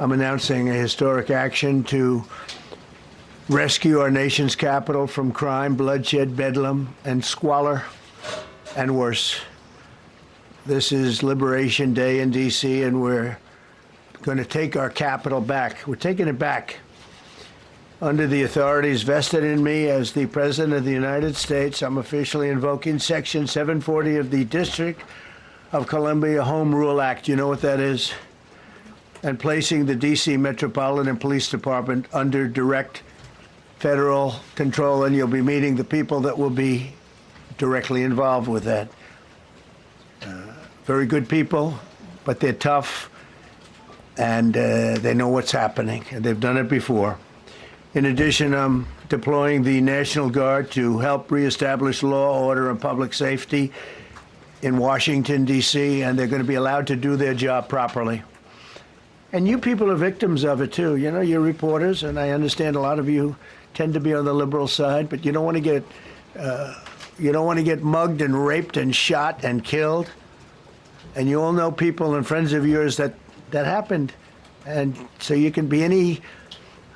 I'm announcing a historic action to rescue our nation's capital from crime, bloodshed, bedlam, and squalor, and worse. This is Liberation Day in D.C., and we're going to take our capital back. We're taking it back under the authorities vested in me as the President of the United States. I'm officially invoking Section 740 of the District of Columbia Home Rule Act. You know what that is? And placing the D.C. Metropolitan Police Department under direct federal control, and you'll be meeting the people that will be directly involved with that. Very good people, but they're tough, and they know what's happening, and they've done it before. In addition, I'm deploying the National Guard to help reestablish law, order, and public safety in Washington, D.C., and they're going to be allowed to do their job properly. And you people are victims of it, too. You know, you're reporters, and I understand a lot of you tend to be on the liberal side, but you don't want to get mugged and raped and shot and killed. And you all know people and friends of yours that happened. And so you can be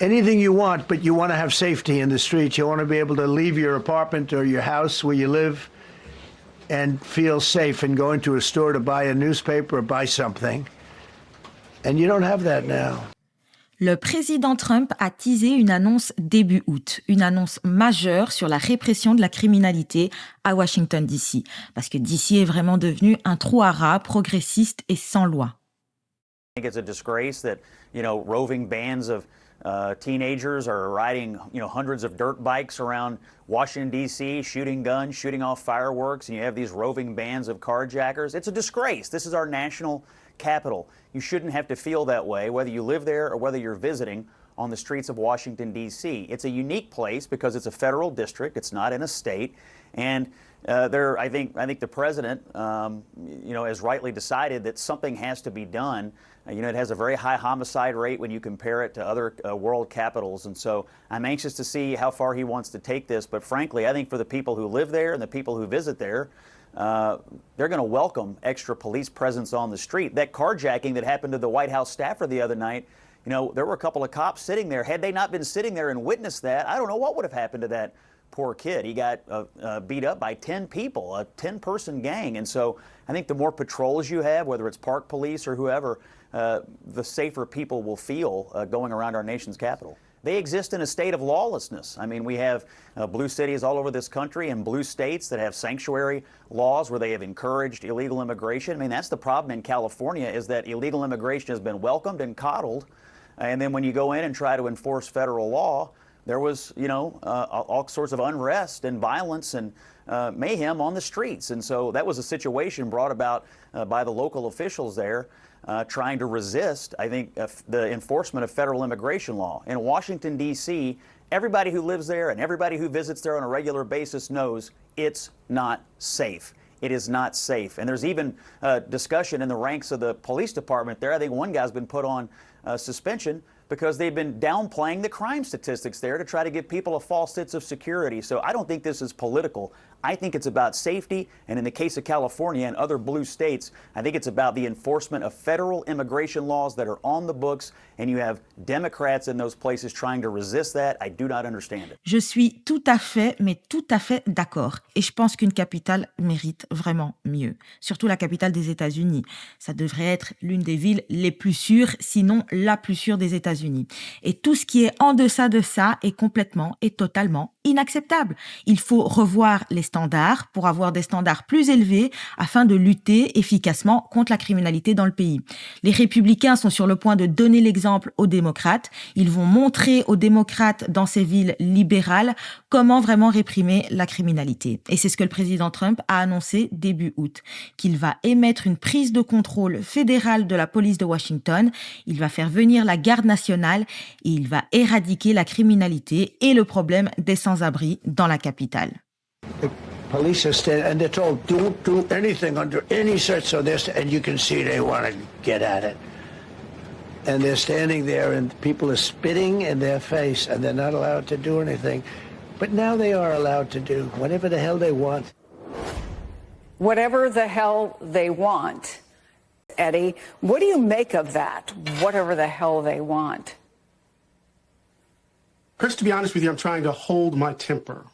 anything you want, but you want to have safety in the streets. You want to be able to leave your apartment or your house where you live and feel safe and go into a store to buy a newspaper or buy something. And you don't have that now. Le président Trump a teasé une annonce début août, une annonce majeure sur la répression de la criminalité à Washington, D.C. Parce que D.C. est vraiment devenu un trou à rats progressiste et sans loi. I think it's a disgrace that, roving bands of teenagers are riding, hundreds of dirt bikes around Washington, D.C., shooting guns, shooting off fireworks, and you have these roving bands of carjackers. It's a disgrace. This is our national capital. You shouldn't have to feel that way, whether you live there or whether you're visiting on the streets of Washington, D.C. It's a unique place because it's a federal district. It's not in a state. And I think the president, has rightly decided that something has to be done. It has a very high homicide rate when you compare it to other world capitals. And so I'm anxious to see how far he wants to take this. But frankly, I think for the people who live there and the people who visit there, they're going to welcome extra police presence on the street. That carjacking that happened to the White House staffer the other night, there were a couple of cops sitting there. Had they not been sitting there and witnessed that, I don't know what would have happened to that poor kid. He got beat up by 10 people, a 10-person gang. And so I think the more patrols you have, whether it's park police or whoever, the safer people will feel going around our nation's capital. They exist in a state of lawlessness. I mean, we have blue cities all over this country and blue states that have sanctuary laws where they have encouraged illegal immigration. I mean, that's the problem in California, is that illegal immigration has been welcomed and coddled. And then when you go in and try to enforce federal law, there was, all sorts of unrest and violence and mayhem on the streets. And so that was a situation brought about by the local officials there trying to resist, I think, the enforcement of federal immigration law. In Washington, D.C., everybody who lives there and everybody who visits there on a regular basis knows it's not safe. It is not safe. And there's even discussion in the ranks of the police department there. I think one guy's been put on suspension because they've been downplaying the crime statistics there to try to give people a false sense of security. So I don't think this is political. I think it's about safety, and in the case of California and other blue states, I think it's about the enforcement of federal immigration laws that are on the books, and you have Democrats in those places trying to resist that. I do not understand it. Je suis tout à fait d'accord. Et je pense qu'une capitale mérite vraiment mieux. Surtout la capitale des États-Unis. Ça devrait être l'une des villes les plus sûres, sinon la plus sûre des États-Unis. Et tout ce qui est en deçà de ça est complètement et totalement inacceptable. Il faut revoir les standards pour avoir des standards plus élevés afin de lutter efficacement contre la criminalité dans le pays. Les républicains sont sur le point de donner l'exemple aux démocrates. Ils vont montrer aux démocrates dans ces villes libérales comment vraiment réprimer la criminalité. Et c'est ce que le président Trump a annoncé début août, qu'il va émettre une prise de contrôle fédérale de la police de Washington. Il va faire venir la Garde Nationale et il va éradiquer la criminalité et le problème des sans-abri dans la capitale. The police are standing, and they're told, don't do anything under any such, so and you can see they want to get at it. And they're standing there, and people are spitting in their face, and they're not allowed to do anything. But now they are allowed to do whatever the hell they want. Whatever the hell they want. Eddie, what do you make of that, whatever the hell they want? Chris, to be honest with you, I'm trying to hold my temper.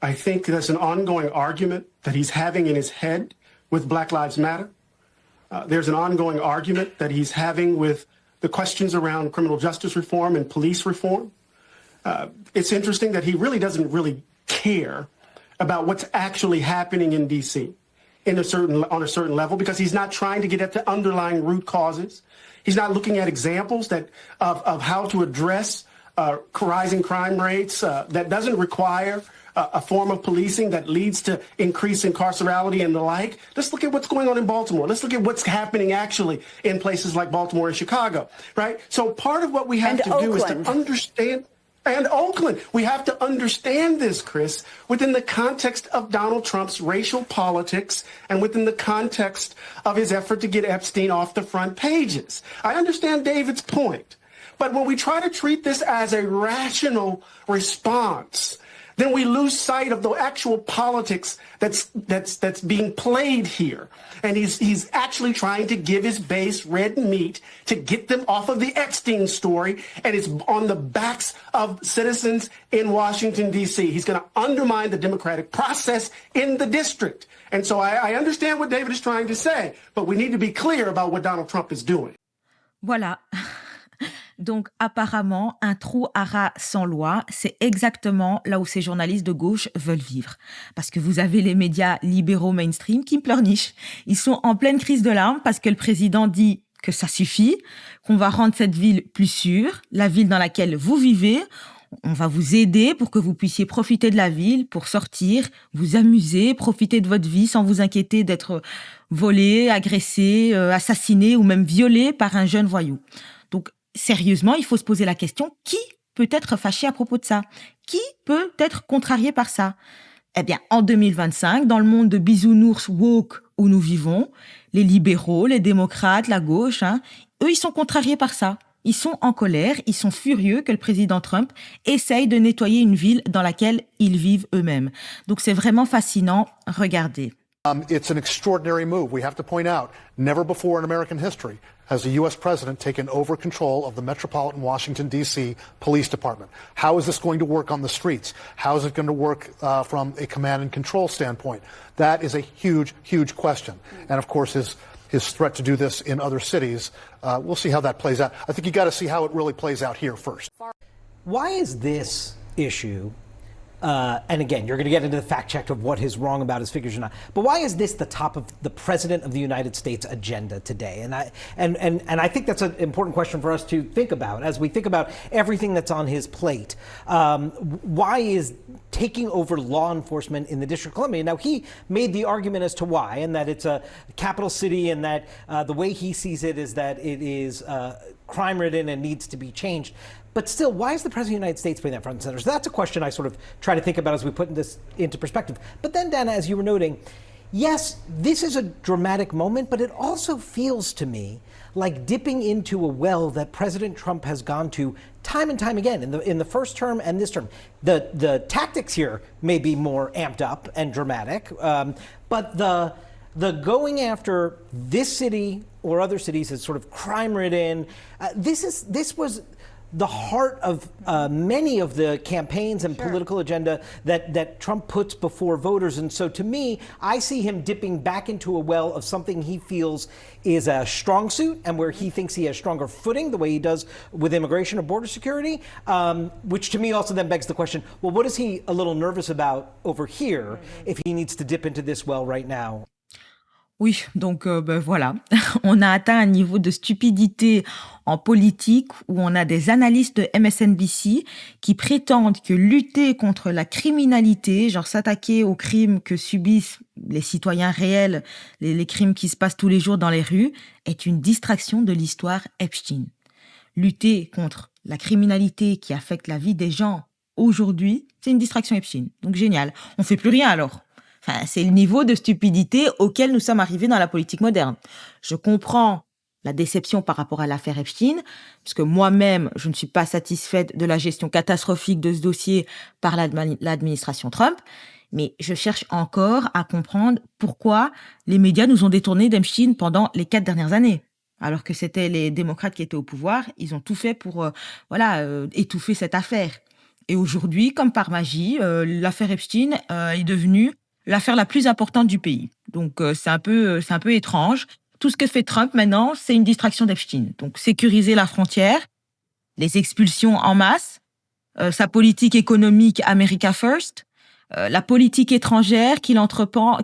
I think there's an ongoing argument that he's having in his head with Black Lives Matter. There's an ongoing argument that he's having with the questions around criminal justice reform and police reform. It's interesting that he really doesn't really care about what's actually happening in D.C. On a certain level, because he's not trying to get at the underlying root causes. He's not looking at examples of how to address rising crime rates that doesn't require a form of policing that leads to increased incarcerality and the like. Let's look at what's going on in Baltimore. Let's look at what's happening actually in places like Baltimore and Chicago, right? So part of what we have to do is to understand. And Oakland. We have to understand this, Chris, within the context of Donald Trump's racial politics and within the context of his effort to get Epstein off the front pages. I understand David's point. But when we try to treat this as a rational response, then we lose sight of the actual politics that's being played here. And he's actually trying to give his base red meat to get them off of the Epstein story, and it's on the backs of citizens in Washington, D.C. He's going to undermine the democratic process in the district. And so I understand what David is trying to say, but we need to be clear about what Donald Trump is doing. Voilà. Donc, apparemment, un trou à rats sans loi, c'est exactement là où ces journalistes de gauche veulent vivre. Parce que vous avez les médias libéraux mainstream qui pleurnichent. Ils sont en pleine crise de larmes parce que le président dit que ça suffit, qu'on va rendre cette ville plus sûre, la ville dans laquelle vous vivez. On va vous aider pour que vous puissiez profiter de la ville, pour sortir, vous amuser, profiter de votre vie sans vous inquiéter d'être volé, agressé, assassiné ou même violé par un jeune voyou. Donc, sérieusement, il faut se poser la question, qui peut être fâché à propos de ça? Qui peut être contrarié par ça? Eh bien, en 2025, dans le monde de bisounours woke où nous vivons, les libéraux, les démocrates, la gauche, eux, ils sont contrariés par ça. Ils sont en colère, ils sont furieux que le président Trump essaye de nettoyer une ville dans laquelle ils vivent eux-mêmes. Donc, c'est vraiment fascinant. Regardez. It's an extraordinary move. We have to point out, never before in American history has the U.S. president taken over control of the Metropolitan Washington, D.C. Police Department. How is this going to work on the streets? How is it going to work from a command and control standpoint? That is a huge, huge question. And of course, his threat to do this in other cities, we'll see how that plays out. I think you got to see how it really plays out here first. Why is this issue, and again, you're going to get into the fact check of what is wrong about his figures or not, but why is this the top of the President of the United States agenda today? And I think that's an important question for us to think about as we think about everything that's on his plate. Why is taking over law enforcement in the District of Columbia? Now, he made the argument as to why, and that it's a capital city, and that the way he sees it is that it is crime-ridden and needs to be changed. But still, why is the President of the United States putting that front and center? So that's a question I sort of try to think about as we put this into perspective. But then, Dana, as you were noting, yes, this is a dramatic moment, but it also feels to me like dipping into a well that President Trump has gone to time and time again in the first term and this term. The tactics here may be more amped up and dramatic, but the going after this city or other cities as sort of crime-ridden, this was the heart of many of the campaigns and political agenda that Trump puts before voters. And so to me, I see him dipping back into a well of something he feels is a strong suit and where he thinks he has stronger footing, the way he does with immigration or border security, which to me also then begs the question, well, what is he a little nervous about over here if he needs to dip into this well right now? Oui, donc voilà, on a atteint un niveau de stupidité en politique où on a des analystes de MSNBC qui prétendent que lutter contre la criminalité, genre s'attaquer aux crimes que subissent les citoyens réels, les crimes qui se passent tous les jours dans les rues, est une distraction de l'histoire Epstein. Lutter contre la criminalité qui affecte la vie des gens aujourd'hui, c'est une distraction Epstein. Donc génial, on fait plus rien alors. Enfin, c'est le niveau de stupidité auquel nous sommes arrivés dans la politique moderne. Je comprends la déception par rapport à l'affaire Epstein, parce que moi-même, je ne suis pas satisfaite de la gestion catastrophique de ce dossier par l'administration Trump. Mais je cherche encore à comprendre pourquoi les médias nous ont détournés d'Epstein pendant les 4 dernières années. Alors que c'était les démocrates qui étaient au pouvoir, ils ont tout fait pour étouffer cette affaire. Et aujourd'hui, comme par magie, l'affaire Epstein est devenue l'affaire la plus importante du pays. Donc c'est un peu étrange. Tout ce que fait Trump maintenant, c'est une distraction d'Epstein. Donc sécuriser la frontière, les expulsions en masse, sa politique économique America First, la politique étrangère qu'il entreprend,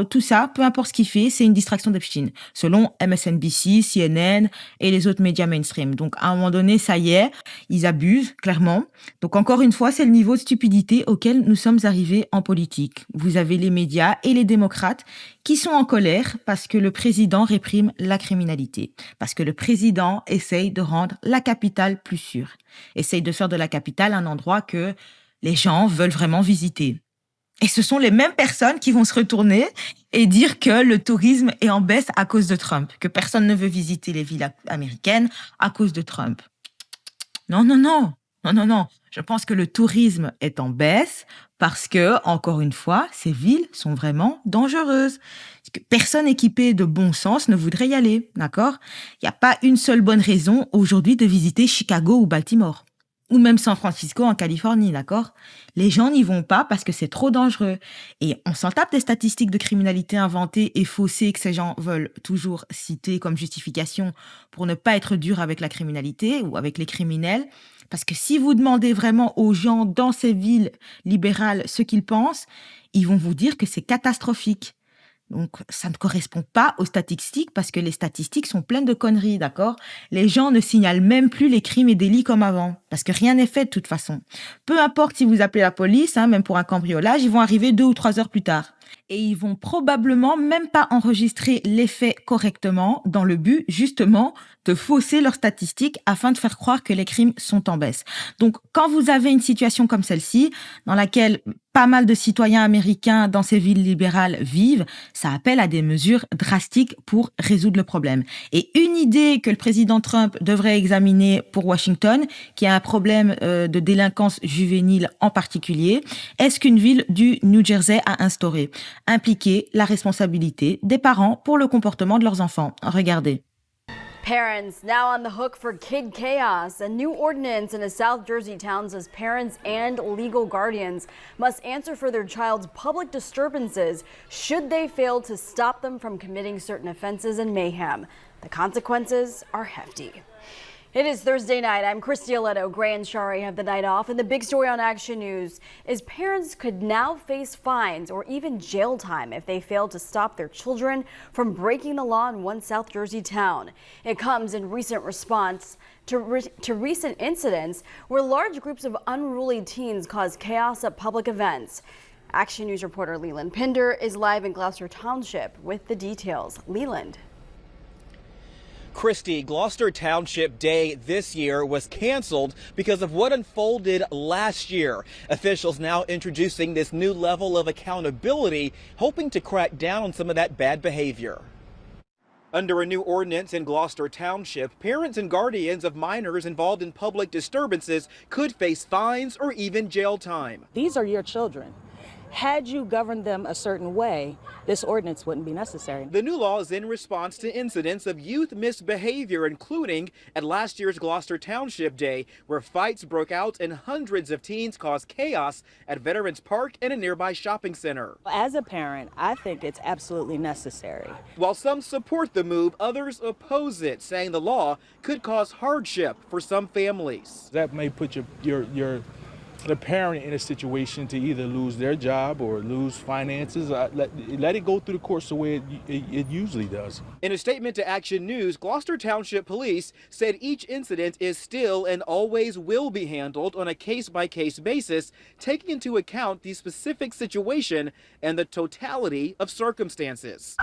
tout ça, peu importe ce qu'il fait, c'est une distraction d'Epstein, selon MSNBC, CNN et les autres médias mainstream. Donc, à un moment donné, ça y est, ils abusent, clairement. Donc, encore une fois, c'est le niveau de stupidité auquel nous sommes arrivés en politique. Vous avez les médias et les démocrates qui sont en colère parce que le président réprime la criminalité, parce que le président essaye de rendre la capitale plus sûre, essaye de faire de la capitale un endroit que les gens veulent vraiment visiter. Et ce sont les mêmes personnes qui vont se retourner et dire que le tourisme est en baisse à cause de Trump, que personne ne veut visiter les villes américaines à cause de Trump. Non. Je pense que le tourisme est en baisse parce que, encore une fois, ces villes sont vraiment dangereuses. Personne équipé de bon sens ne voudrait y aller, d'accord? Il n'y a pas une seule bonne raison aujourd'hui de visiter Chicago ou Baltimore. Ou même San Francisco en Californie, d'accord? Les gens n'y vont pas parce que c'est trop dangereux. Et on s'en tape des statistiques de criminalité inventées et faussées que ces gens veulent toujours citer comme justification pour ne pas être dur avec la criminalité ou avec les criminels. Parce que si vous demandez vraiment aux gens dans ces villes libérales ce qu'ils pensent, ils vont vous dire que c'est catastrophique. Donc, ça ne correspond pas aux statistiques parce que les statistiques sont pleines de conneries, d'accord? Les gens ne signalent même plus les crimes et délits comme avant parce que rien n'est fait de toute façon. Peu importe si vous appelez la police, même pour un cambriolage, ils vont arriver 2 ou 3 heures plus tard. Et ils vont probablement même pas enregistrer les faits correctement dans le but, justement, de fausser leurs statistiques afin de faire croire que les crimes sont en baisse. Donc, quand vous avez une situation comme celle-ci, dans laquelle pas mal de citoyens américains dans ces villes libérales vivent, ça appelle à des mesures drastiques pour résoudre le problème. Et une idée que le président Trump devrait examiner pour Washington, qui a un problème de délinquance juvénile en particulier, est ce qu'une ville du New Jersey a instauré. Impliquer la responsabilité des parents pour le comportement de leurs enfants. Regardez. Parents now on the hook for kid chaos. A new ordinance in a South Jersey town says parents and legal guardians must answer for their child's public disturbances should they fail to stop them from committing certain offenses and mayhem. The consequences are hefty. It is Thursday night. I'm Christy Aletto. Gray and Shari have the night off. And the big story on Action News is parents could now face fines or even jail time if they fail to stop their children from breaking the law in one South Jersey town. It comes in recent response to recent incidents where large groups of unruly teens cause chaos at public events. Action News reporter Leland Pinder is live in Gloucester Township with the details. Leland. Christie, Gloucester Township Day this year was canceled because of what unfolded last year. Officials now introducing this new level of accountability, hoping to crack down on some of that bad behavior. Under a new ordinance in Gloucester Township, parents and guardians of minors involved in public disturbances could face fines or even jail time. These are your children. Had you governed them a certain way, this ordinance wouldn't be necessary. The new law is in response to incidents of youth misbehavior, including at last year's Gloucester Township Day, where fights broke out and hundreds of teens caused chaos at Veterans Park and a nearby shopping center. As a parent, I think it's absolutely necessary. While some support the move, others oppose it, saying the law could cause hardship for some families. That may put the parent in a situation to either lose their job or lose finances. Let it go through the course the way it usually does. In a statement to Action News, Gloucester Township Police said each incident is still and always will be handled on a case-by-case basis, taking into account the specific situation and the totality of circumstances.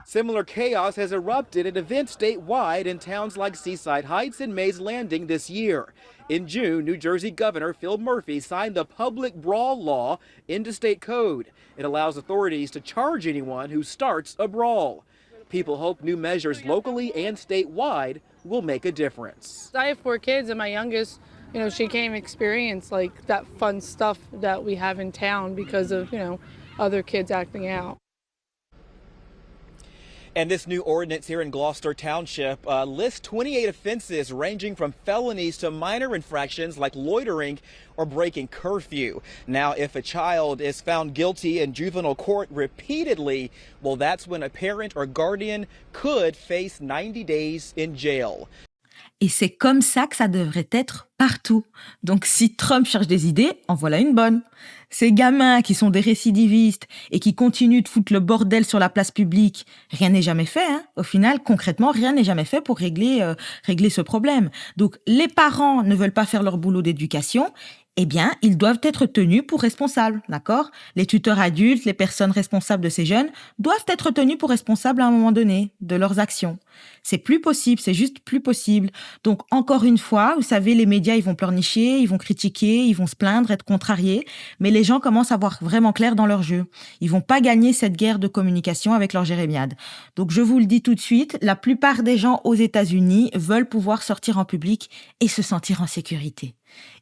Similar chaos has erupted at events statewide in towns like Seaside Heights and Mays Landing this year. In June, New Jersey Governor Phil Murphy signed the public brawl law into state code. It allows authorities to charge anyone who starts a brawl. People hope new measures locally and statewide will make a difference. I have 4 kids, and my youngest, she can't experience like that fun stuff that we have in town because of, other kids acting out. And this new ordinance here in Gloucester Township lists 28 offenses ranging from felonies to minor infractions like loitering or breaking curfew. Now, if a child is found guilty in juvenile court repeatedly, well, that's when a parent or guardian could face 90 days in jail. Et c'est comme ça que ça devrait être partout. Donc si Trump cherche des idées, en voilà une bonne. Ces gamins qui sont des récidivistes et qui continuent de foutre le bordel sur la place publique, rien n'est jamais fait. Au final, concrètement, rien n'est jamais fait pour régler ce problème. Donc les parents ne veulent pas faire leur boulot d'éducation, eh bien, ils doivent être tenus pour responsables, d'accord ? Les tuteurs adultes, les personnes responsables de ces jeunes doivent être tenus pour responsables à un moment donné de leurs actions. C'est plus possible, c'est juste plus possible. Donc, encore une fois, vous savez, les médias, ils vont pleurnicher, ils vont critiquer, ils vont se plaindre, être contrariés, mais les gens commencent à voir vraiment clair dans leur jeu. Ils vont pas gagner cette guerre de communication avec leur jérémiade. Donc, je vous le dis tout de suite, la plupart des gens aux États-Unis veulent pouvoir sortir en public et se sentir en sécurité.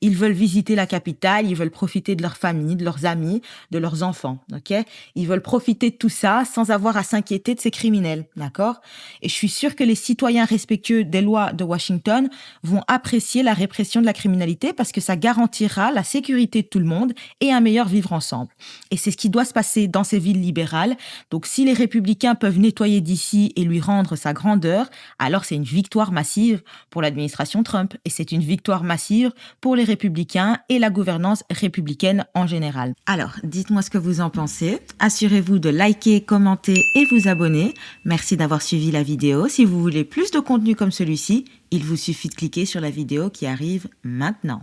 Ils veulent visiter la capitale, ils veulent profiter de leur famille, de leurs amis, de leurs enfants, ok ? Ils veulent profiter de tout ça sans avoir à s'inquiéter de ces criminels, d'accord ? Et je suis sûre que les citoyens respectueux des lois de Washington vont apprécier la répression de la criminalité parce que ça garantira la sécurité de tout le monde et un meilleur vivre ensemble. Et c'est ce qui doit se passer dans ces villes libérales. Donc si les républicains peuvent nettoyer d'ici et lui rendre sa grandeur, alors c'est une victoire massive pour l'administration Trump. Et c'est une victoire massive pour les républicains et la gouvernance républicaine en général. Alors, dites-moi ce que vous en pensez. Assurez-vous de liker, commenter et vous abonner. Merci d'avoir suivi la vidéo. Si vous voulez plus de contenu comme celui-ci, il vous suffit de cliquer sur la vidéo qui arrive maintenant.